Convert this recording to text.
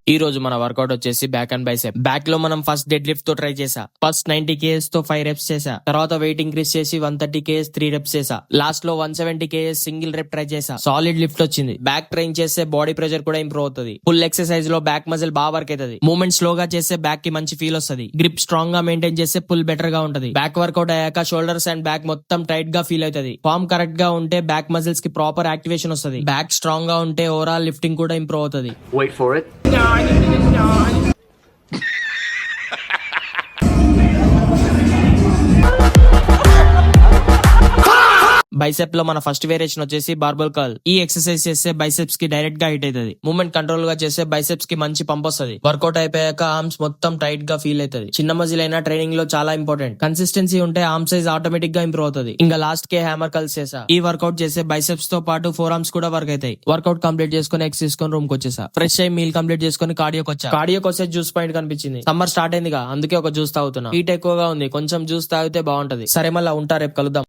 ఈ రోజు మన వర్కౌట్ వచ్చేసి బ్యాక్ అండ్ బైసెప్. బ్యాక్ లో మనం ఫస్ట్ డెడ్ లిఫ్ట్ తో ట్రై చేసా. ఫస్ట్ 90 kgs తో 5 reps చేసా. తర్వాత వెయిట్ ఇంక్రీస్ చేసి 130 kgs 3 reps చేసా. లాస్ట్ లో 170 kgs సింగిల్ రెప్ ట్రై చేసా. సాలిడ్ లిఫ్ట్ వచ్చింది. బ్యాక్ ట్రైన్ చేస్తే బాడీ ప్రెషర్ కూడా ఇంప్రూవ్ అవుతుంది. ఫుల్ ఎక్సర్సైజ్ లో బ్యాక్ మజిల్ బాగా వర్క్ అవుతుంది. మూవ్మెంట్ స్లోగా చేస్తే బ్యాక్ కి మంచి ఫీల్ వస్తుంది. గ్రిప్ స్ట్రాంగ్ గా మెయింటైన్ చేస్తే పుల్ బెటర్ గా ఉంటది. బ్యాక్ వర్కౌట్ అయ్యాక షోల్డర్స్ అండ్ బ్యాక్ మొత్తం టైట్ గా ఫీల్ అవుతుంది. ఫార్మ్ కరెక్ట్ గా ఉంటే బ్యాక్ మజిల్స్ కి ప్రాపర్ యాక్టివేషన్ వస్తుంది. బ్యాక్ స్ట్రాంగ్ గా ఉంటే ఓవరాల్ లిఫ్టింగ్ కూడా ఇంప్రూవ్ అవుతుంది. Wait for it. బైసెప్ లో మన ఫస్ట్ వేరియేషన్ వచ్చేసి బార్బల్ కర్ల్. ఈ ఎక్సర్సైజ్ చేస్తే బైసెప్స్ కి డైరెక్ట్ గా హిట్ అవుతుంది. మూవ్మెంట్ కంట్రోల్ గా చేస్తే బైసెప్స్ కి మంచి పంప్ వస్తుంది. వర్కౌట్ అయిపోయాక ఆర్మ్స్ మొత్తం టైట్ గా ఫీల్ అవుతుంది. చిన్న మజిల్ అయినా ట్రైనింగ్ లో చాలా ఇంపార్టెంట్. కన్సిస్టెన్సీ ఉంటే ఆర్మ్ సైజ్ ఆటోమేటిక్ గా ఇంప్రూవ్ అవుతుంది. ఇంకా లాస్ట్ కే హ్యామర్ కర్ల్స్ చేసా. ఈ వర్కౌట్ చేస్తే బైసెప్స్ తో పాటు 4 arms కూడా వర్క్ అవుతాయి. వర్కౌట్ కంప్లీట్ చేసుకుని ఎక్స్ తీసుకొని రూమ్ కి వచ్చేసా. ఫ్రెష్ అయ్యి మీల్ కంప్లీట్ చేసుకుని కార్డియోకి వచ్చా. కార్డియోకి వస్తే జ్యూస్ పాయింట్ కనిపించింది. సమ్మర్ స్టార్ట్ అయిందిగా, అందుకే ఒక జ్యూస్ తాగుతున్నా. హీట్ ఎక్కువగా ఉంది, కొంచెం జ్యూస్ తాగితే బాగుంటది. సరే మళ్ళీ ఉంటా, రేపు కలుద్దాం.